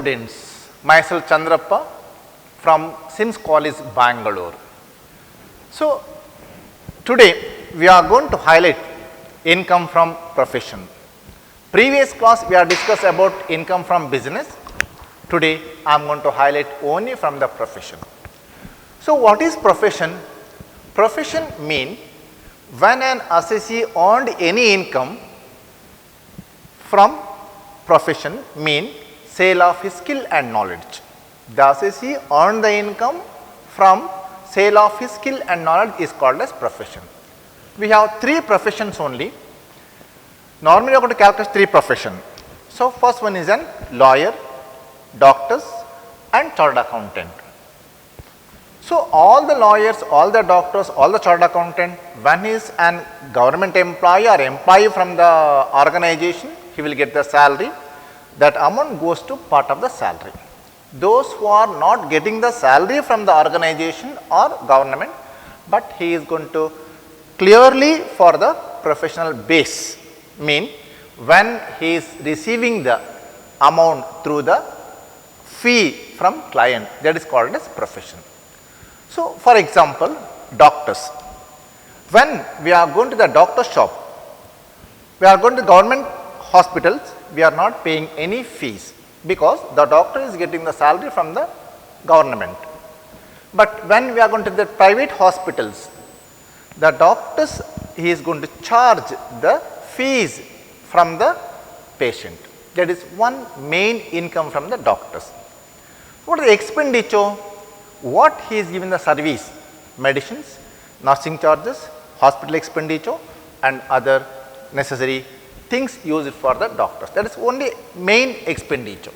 students, myself Chandrappa from SIMS College, Bangalore. So, today we are going to highlight income from profession. Previous class we are discussed about income from business. Today I am going to highlight only from the profession. So, what is profession? Profession mean when an assessee earned any income from profession mean sale of his skill and knowledge. The assessee earned the income from sale of his skill and knowledge is called as profession. We have three professions only. Normally we are going to calculate three professions. So, first one is an lawyer, doctors and chartered accountant. So, all the lawyers, all the doctors, all the chartered accountant, when he is an government employee or employee from the organization, he will get the salary. That amount goes to part of the salary. Those who are not getting the salary from the organization or government, but he is going to clearly for the professional base, mean when he is receiving the amount through the fee from client, that is called as profession. So, for example, doctors. When we are going to the doctor shop, we are going to government hospitals, we are not paying any fees because the doctor is getting the salary from the government. But when we are going to the private hospitals, the doctors, he is going to charge the fees from the patient. That is one main income from the doctors. What is the expenditure? What he is giving the service? Medicines, nursing charges, hospital expenditure and other necessary things used for the doctors. That is only main expenditure.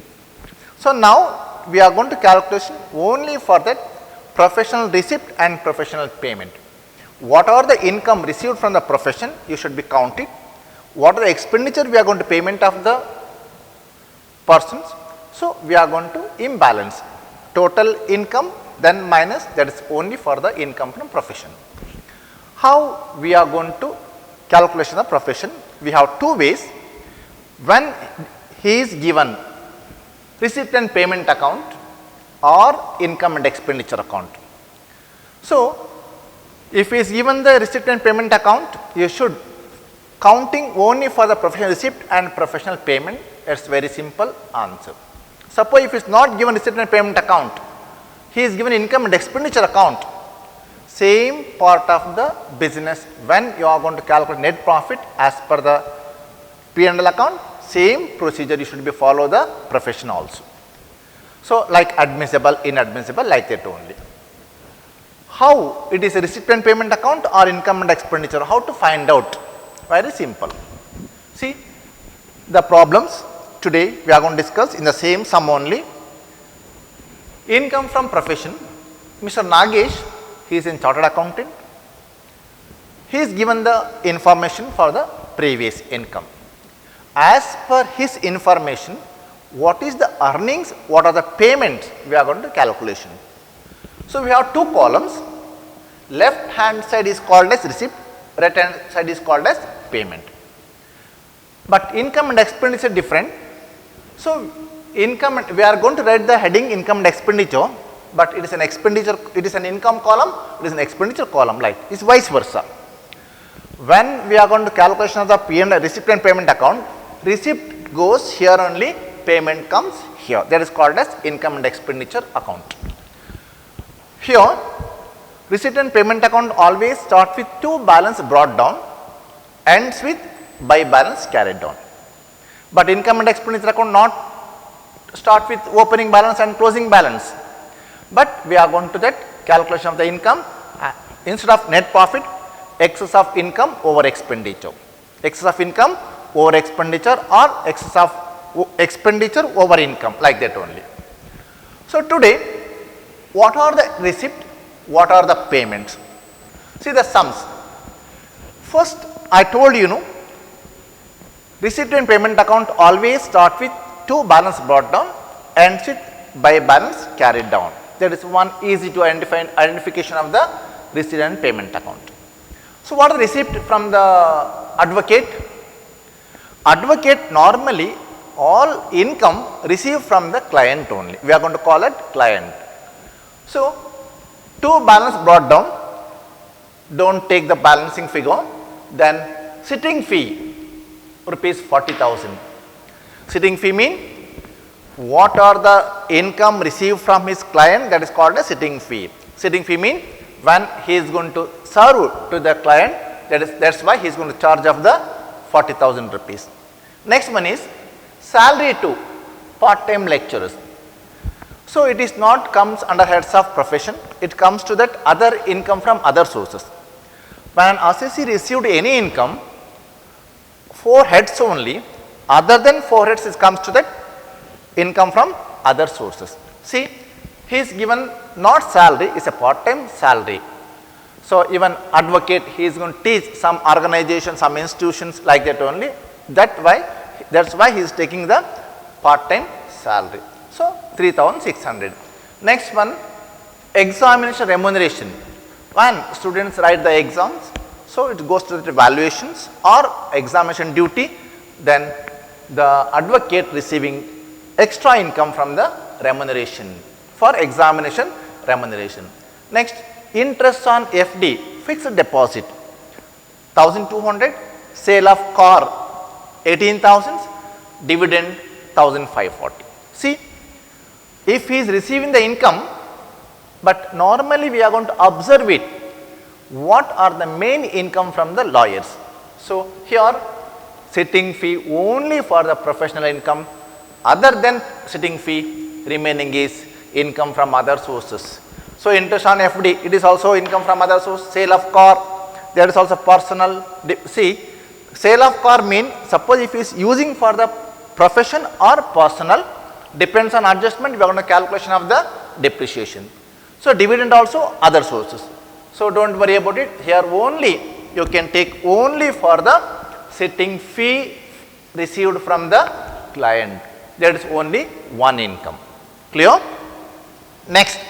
So, now we are going to calculation only for that professional receipt and professional payment. What are the income received from the profession? You should be counted. What are the expenditure we are going to payment of the persons? So, we are going to imbalance total income then minus, that is only for the income from profession. How we are going to calculation of profession? We have two ways. When he is given receipt and payment account or income and expenditure account. So, if he is given the receipt and payment account, you should counting only for the professional receipt and professional payment. It is very simple answer. Suppose if he is not given receipt and payment account, he is given income and expenditure account, same part of the business when you are going to calculate net profit as per the P&L account, same procedure you should be follow the profession also. So, like admissible, inadmissible, like that only. How it is a receipt and payment account or income and expenditure, how to find out? Very simple. See the problems today we are going to discuss in the same sum only. Income from profession, Mr. Nagesh, he is in chartered accountant. He is given the information for the previous income. As per his information, what is the earnings, what are the payments we are going to calculation. So, we have two columns, left hand side is called as receipt, right hand side is called as payment. But income and expenditure different. So, income, we are going to write the heading income and expenditure, but it is an expenditure, it is an income column, it is an expenditure column, like it is vice versa. When we are going to calculation of the P&L receipt and payment account, receipt goes here only, payment comes here, that is called as income and expenditure account. Here receipt and payment account always start with to balance brought down, ends with by balance carried down. But income and expenditure account not start with opening balance and closing balance, but we are going to that calculation of the income instead of net profit, excess of income over expenditure, excess of income over expenditure or excess of expenditure over income, like that only. So, today what are the receipt, what are the payments? See the sums. First I told you, receipt and payment account always start with to balance brought down, ends with by balance carried down. That is one easy to identification of the receipt and payment account. So, what is receipt from the advocate? Advocate normally all income received from the client only. We are going to call it client. So, to balance brought down, don't take the balancing figure, then sitting fee rupees 40,000. Sitting fee mean what are the income received from his client, that is called a sitting fee. Sitting fee mean when he is going to serve to the client, that's why he is going to charge of the 40,000 rupees. Next one is salary to part-time lecturers. So, it is not comes under heads of profession, it comes to that other income from other sources. When an assessee received any income, 4 heads only, other than 4 heads it comes to that income from other sources. See, he is given not salary, is a part-time salary. So, even advocate, he is going to teach some organization, some institutions like that only, that is why he is taking the part-time salary. So, 3,600. Next one, examination remuneration. When students write the exams, so it goes to the evaluations or examination duty, then the advocate receiving extra income from the remuneration for examination remuneration. Next, interest on FD, fixed deposit 1,200, sale of car 18,000, dividend 1,540. See, if he is receiving the income, but normally we are going to observe it, what are the main income from the lawyers. So, here sitting fee only for the professional income, other than sitting fee remaining is income from other sources. So, interest on FD, it is also income from other source, sale of car, there is also personal. See, sale of car mean suppose if he is using for the profession or personal, depends on adjustment, we are going to calculation of the depreciation. So, dividend also other sources. So, do not worry about it, here only you can take only for the sitting fee received from the client, that is only one income. Clear? Next,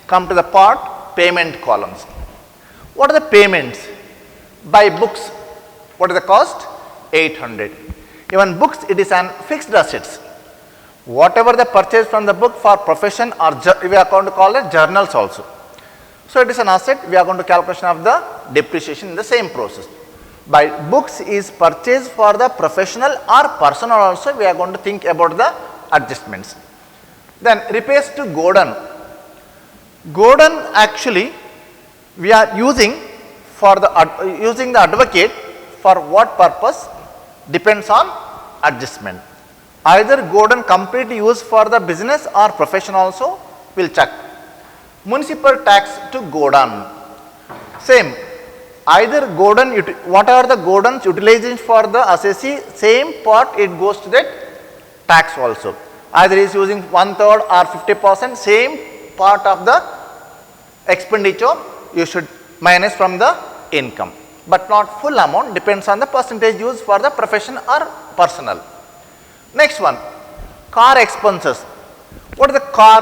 come to the part payment columns. What are the payments? By books, what is the cost? 800. Even books, it is an fixed assets. Whatever the purchase from the book for profession or we are going to call it journals also. So, it is an asset, we are going to calculation of the depreciation in the same process. By books is purchased for the professional or personal also, we are going to think about the adjustments. Then repairs to Gordon. Gordon actually we are using for the using the advocate for what purpose depends on adjustment. Either Gordon completely used for the business or profession also, we will check. Municipal tax to Gordon, same, either Gordon, what are the Gordon's utilization for the assessee, same part it goes to that tax also. Either he is using 1/3 or 50%, same part of the expenditure you should minus from the income, but not full amount, depends on the percentage used for the profession or personal. Next one, car expenses. What is the car?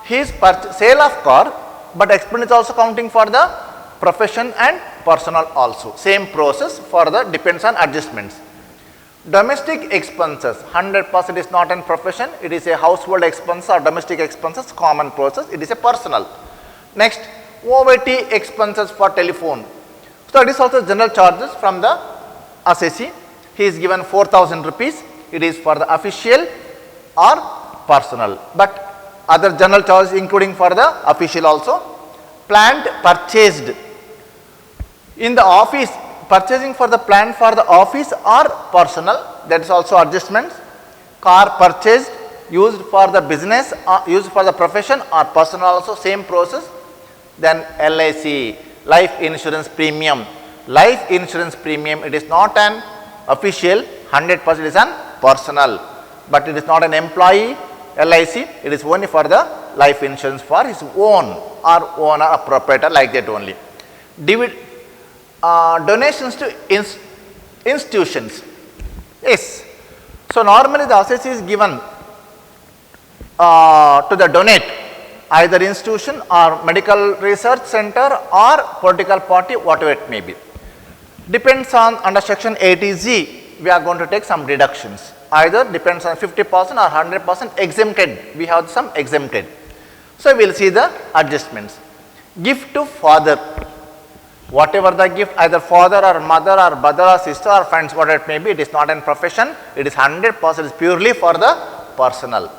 His sale of car, but expense is also counting for the profession and personal also. Same process for the depends on adjustments. Domestic expenses, 100% is not in profession, it is a household expense or domestic expenses, common process, it is a personal. Next, OVT expenses for telephone. So, it is also general charges from the assessee. He is given 4,000 rupees, it is for the official or personal, but other general charges including for the official also. Plant purchased in the office, purchasing for the plant for the office or personal, that is also adjustments. Car purchased used for the business or used for the profession or personal also, same process. Then LIC, life insurance premium. Life insurance premium, it is not an official, 100% is an personal, but it is not an employee LIC, it is only for the life insurance for his own or owner or proprietor, like that only. Donations to institutions. Yes. So, normally the assessee is given to the donate either institution or medical research center or political party, whatever it may be. Depends on under section 80Z, we are going to take some deductions. either depends on 50% or 100% exempted. We have some exempted. So, we will see the adjustments. Gift to father, whatever the gift, either father or mother or brother or sister or friends, whatever it may be, it is not in profession, it is 100% is purely for the personal.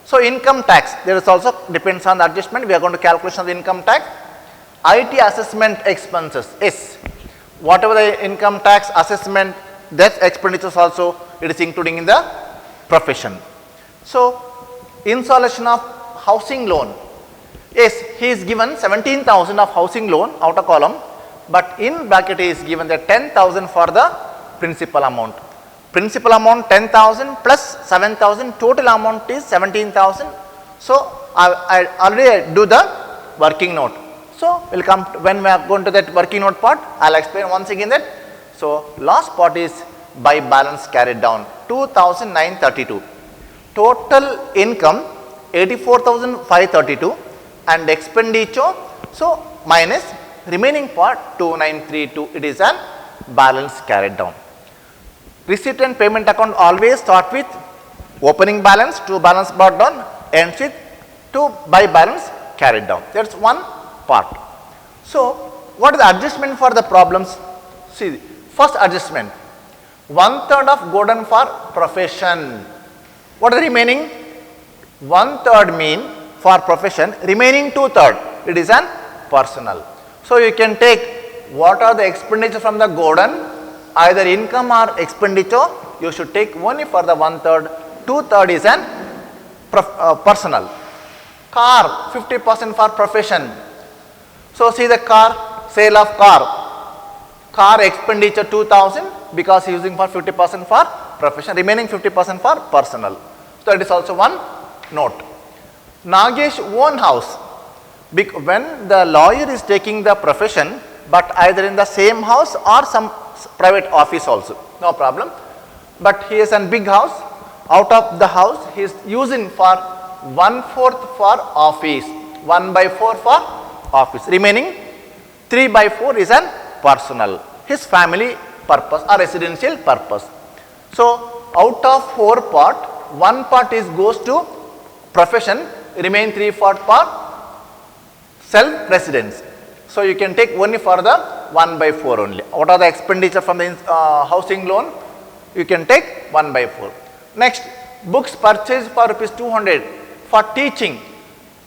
So, income tax, there is also depends on the adjustment, we are going to calculation of the income tax. IT assessment expenses, yes, whatever the income tax assessment, that expenditures also it is including in the profession. So, installation of housing loan, yes, he is given 17,000 of housing loan outer column, but in bracket he is given the 10,000 for the principal amount. Principal amount 10,000 plus 7,000, total amount is 17,000. So, I already do the working note. So, we will come to when we are going to that working note part, I will explain once again that. So, last part is by balance carried down 2,932, total income 84,532 and expenditure, so minus remaining part 2,932, it is an balance carried down. Receipt and payment account always start with opening balance to balance brought down, ends with to by balance carried down, that is one part. So, what is the adjustment for the problems? See, first adjustment, 1/3 of Gordon for profession. What is the remaining? 1/3 mean for profession, remaining 2/3 it is an personal. So, you can take what are the expenditure from the Gordon, either income or expenditure, you should take only for the 1/3, 2/3 is an personal. Car 50% for profession. So, see the car, sale of car expenditure 2,000 because using for 50% for profession, remaining 50% for personal. So, it is also one note. Nagesh own house, when the lawyer is taking the profession, but either in the same house or some private office also, no problem. But he is a big house, out of the house he is using for 1/4 for office, 1/4 for office, remaining 3/4 is an personal, his family purpose or residential purpose. So, out of 4 part, 1 part is goes to profession, remain 3 part for self residence. So, you can take only for the 1/4 only. What are the expenditure from the housing loan? You can take 1/4. Next, books purchased for rupees 200 for teaching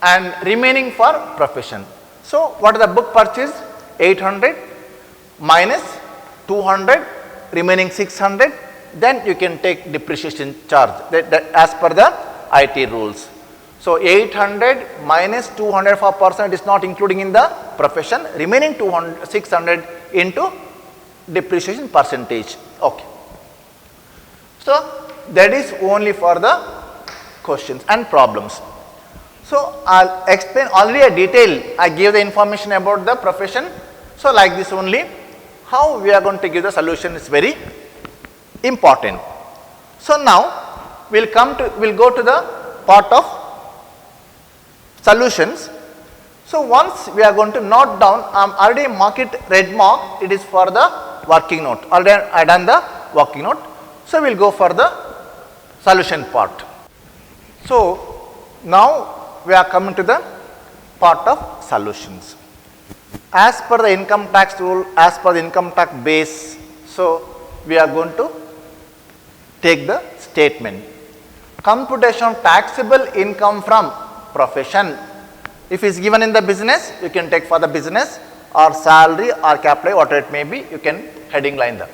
and remaining for profession. So, what is the book purchase? 800 minus 200, remaining 600, then you can take depreciation charge that as per the IT rules. So, 800 minus 200 for person, it is not including in the profession, remaining 200, 600 into depreciation percentage. Okay. So, that is only for the questions and problems. So, I will explain already a detail, I gave the information about the profession. So, like this only, how we are going to give the solution is very important. So, now we will go to the part of solutions. So, once we are going to note down, I am already mark it red mark, it is for the working note, already I done the working note. So, we will go for the solution part. So, now we are coming to the part of solutions. As per the income tax rule, as per the income tax base, so we are going to take the statement. Computation of taxable income from profession. If it is given in the business, you can take for the business or salary or capital, whatever it may be, you can heading line the.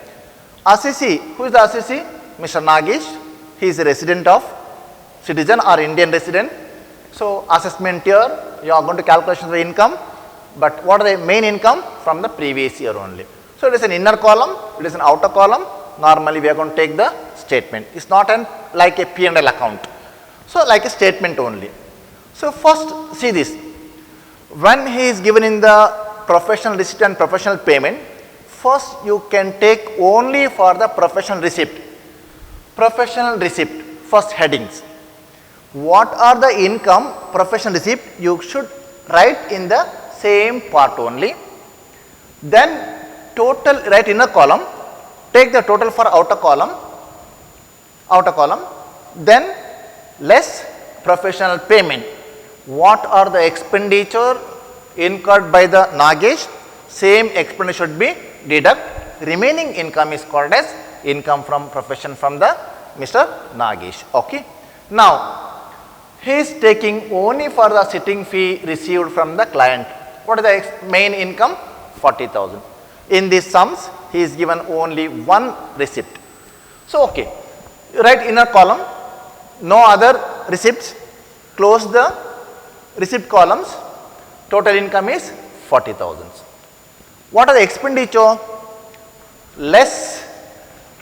Assessee, who is the assessee? Mr. Nagesh, he is a resident of citizen or Indian resident. So, assessment year, you are going to calculation of the income, but what are the main income from the previous year only. So, it is an inner column, it is an outer column, normally we are going to take the statement, it is not an like a P&L account. So, like a statement only. So, first see this, when he is given in the professional receipt and professional payment, first you can take only for the professional receipt. Professional receipt, first headings. What are the income professional receipt? You should write in the same part only. Then total, write in a column, take the total for outer column, outer column, then less professional payment. What are the expenditure incurred by the Nagesh? Same expenditure should be deduct. Remaining income is called as income from profession from the Mr. Nagesh. Okay. Now, he is taking only for the sitting fee received from the client. What is the main income? 40,000. In these sums, he is given only one receipt. So, okay, write inner column, no other receipts, close the receipt columns, total income is 40,000. What are the expenditure? Less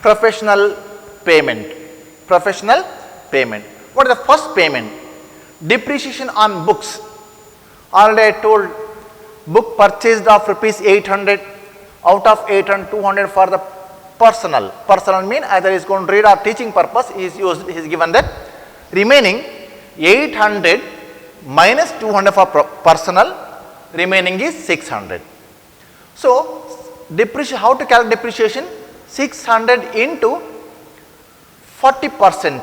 professional payment. Professional payment. What is the first payment? Depreciation on books. Already I told, book purchased of rupees 800, out of 800, 200 for the personal. Personal mean either is going to read or teaching purpose, he is given that. Remaining 800 minus 200 for personal, remaining is 600. So, how to calculate depreciation? 600 into 40%.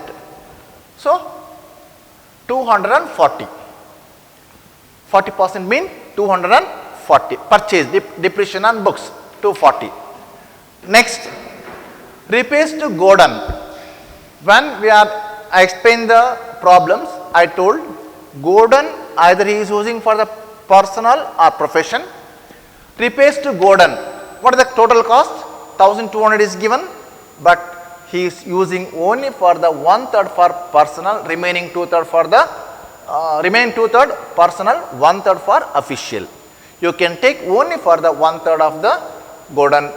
So, 240. 40% mean 240. Purchase, depreciation on books, 240. Next, repairs to Gordon. When I explained the problems, I told Gordon either he is using for the personal or profession. Repairs to Gordon, what is the total cost? 1200 is given, but he is using only for the 1/3 for personal, remaining 2/3 for the personal, 1/3 for official. You can take only for the 1/3 of the Gordon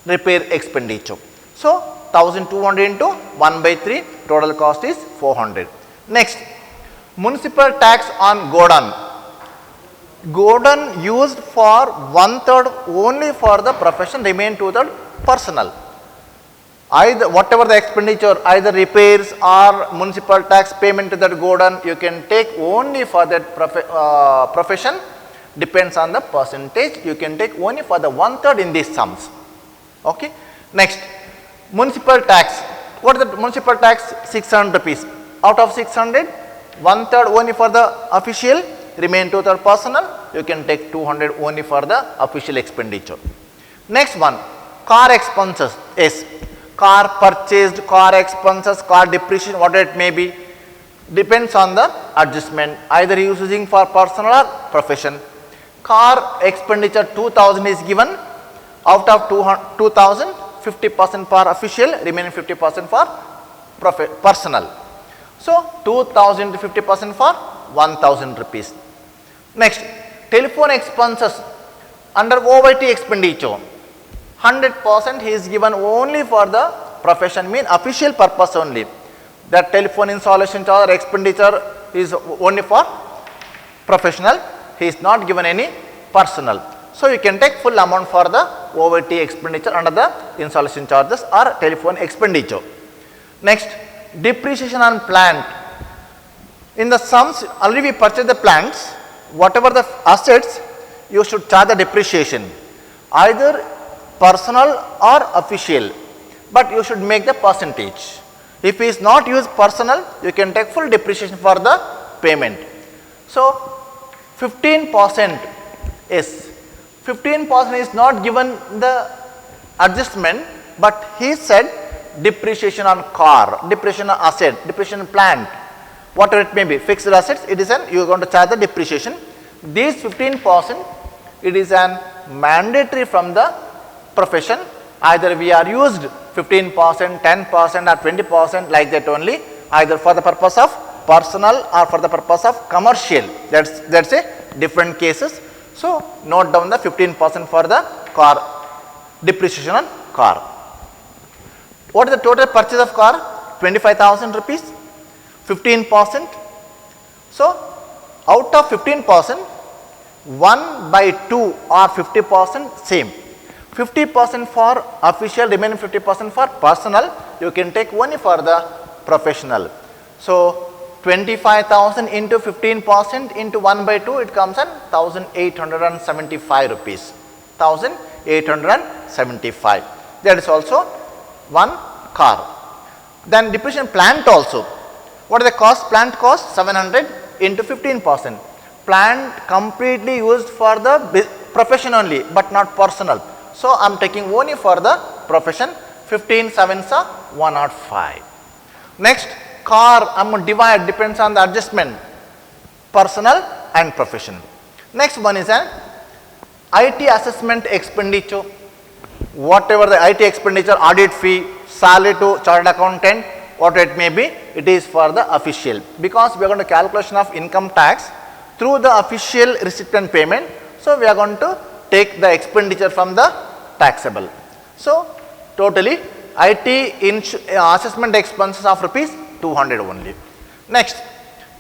repair expenditure. So, 1200 into 1/3, total cost is 400. Next, municipal tax on Gordon. Gordon used for 1/3 only for the profession, remain 2/3 personal. Either whatever the expenditure, either repairs or municipal tax payment to that Gordon, you can take only for that profession, depends on the percentage, you can take only for the 1/3 in these sums. Okay. Next, municipal tax. What is the municipal tax? 600 rupees. Out of 600, 1/3 only for the official, remain 2/3 personal, you can take 200 only for the official expenditure. Next one, car expenses. Yes, car purchased, car expenses, car depreciation, whatever it may be, depends on the adjustment, either he is using for personal or profession. Car expenditure 2000 is given, out of 2000, 50% for official, remaining 50% for personal. So, 2000 to 50% for 1000 rupees. Next, telephone expenses under OYT expenditure, 100% he is given only for the profession, mean official purpose only. That telephone installation charge or expenditure is only for professional, he is not given any personal. So, you can take full amount for the OYT expenditure under the installation charges or telephone expenditure. Next, depreciation on plant. In the sums, already we purchase the plants, whatever the assets, you should charge the depreciation, either personal or official, but you should make the percentage. If he is not used personal, you can take full depreciation for the payment. So, 15% is 15% is not given the adjustment, but he said depreciation on car, depreciation on asset, depreciation on plant, whatever it may be, fixed assets, it is you are going to charge the depreciation. These 15%, it is an mandatory from the profession, either we are used 15%, 10% or 20% like that only, either for the purpose of personal or for the purpose of commercial, that's a different cases. So, note down the 15% for the car, depreciation on car. What is the total purchase of car? 25,000 rupees, 15%. So, out of 15%, 1/2 or 50% same. 50% for official, remaining 50% for personal, you can take only for the professional. So, 25,000 into 15% into 1/2, it comes at 1875 rupees, 1875. That is also one car. Then depreciation plant also. What is the cost? Plant cost 700 into 15%. Plant completely used for the profession only, but not personal. So I am taking only for the profession. 15 sevens are 105. Next, car I am going to divide, depends on the adjustment, personal and profession. Next one is an IT assessment expenditure. Whatever the IT expenditure, audit fee, salary to chartered accountant, what it may be, it is for the official, because we are going to calculation of income tax through the official receipt and payment. So we are going to take the expenditure from the taxable. So totally IT assessment expenses of rupees 200 only. Next,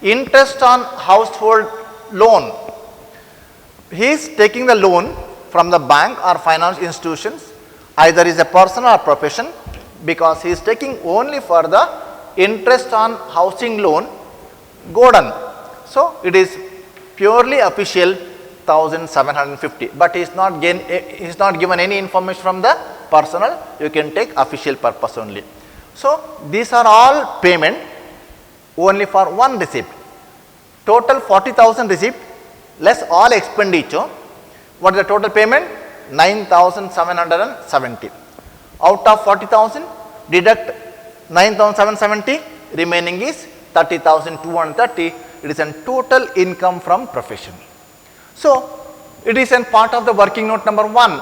interest on household loan. He is taking the loan from the bank or finance institutions, either is a personal or profession, because he is taking only for the interest on housing loan, Gordon. So it is purely official 1750, but he is not given any information from the personal. You can take official purpose only. So these are all payment only for one receipt. Total 40,000 receipt less all expenditure. What is the total payment? 9,770. Out of 40,000, deduct 9,770, remaining is 30,230. It is a total income from profession. So it is a part of the working note number 1.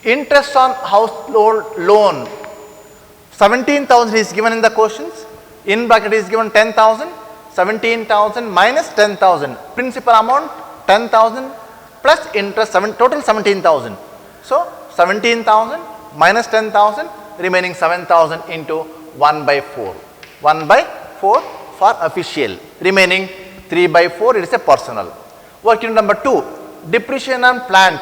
Interest on household loan, 17,000 is given in the questions. In bracket is given 10,000, 17,000 minus 10,000. Principal amount 10,000 plus interest total 17,000. So 17,000 minus 10,000, remaining 7,000 into 1 by 4. 1 by 4 for official, remaining 3 by 4 it is a personal. Working number 2, depreciation on plant,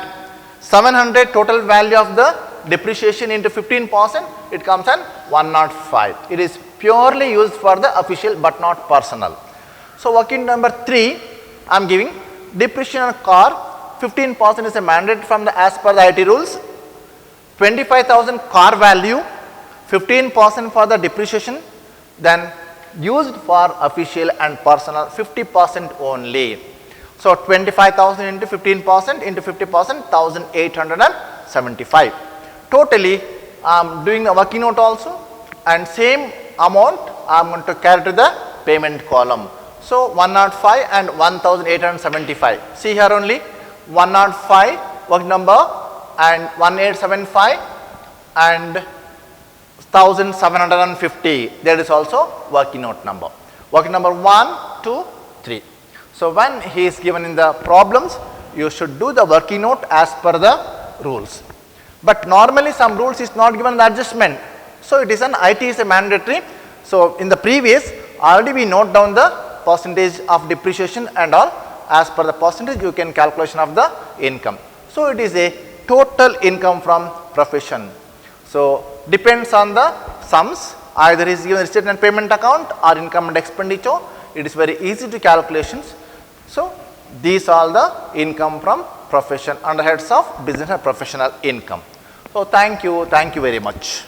700 total value of the depreciation into 15%, it comes at 105. It is purely used for the official but not personal. So working number 3, I am giving depreciation on car, 15% is a mandate from the as per the IT rules, 25,000 car value, 15% for the depreciation, then used for official and personal 50% only. So 25,000 into 15% into 50%, 1,875. Totally I am doing the working note also, and same amount I am going to carry to the payment column. So 105 and 1,875. See here only 105 work number and 1875 and 1,750, that is also working note number. Working number 1, 2, 3. So when he is given in the problems, you should do the working note as per the rules. But normally some rules is not given the adjustment. So it is an IT is a mandatory. So in the previous already we note down the percentage of depreciation and all. As per the percentage you can calculation of the income. So it is a total income from profession. So depends on the sums, either is given receipt and payment account or income and expenditure. It is very easy to calculations. So these are the income from profession under heads of business and professional income. So thank you very much.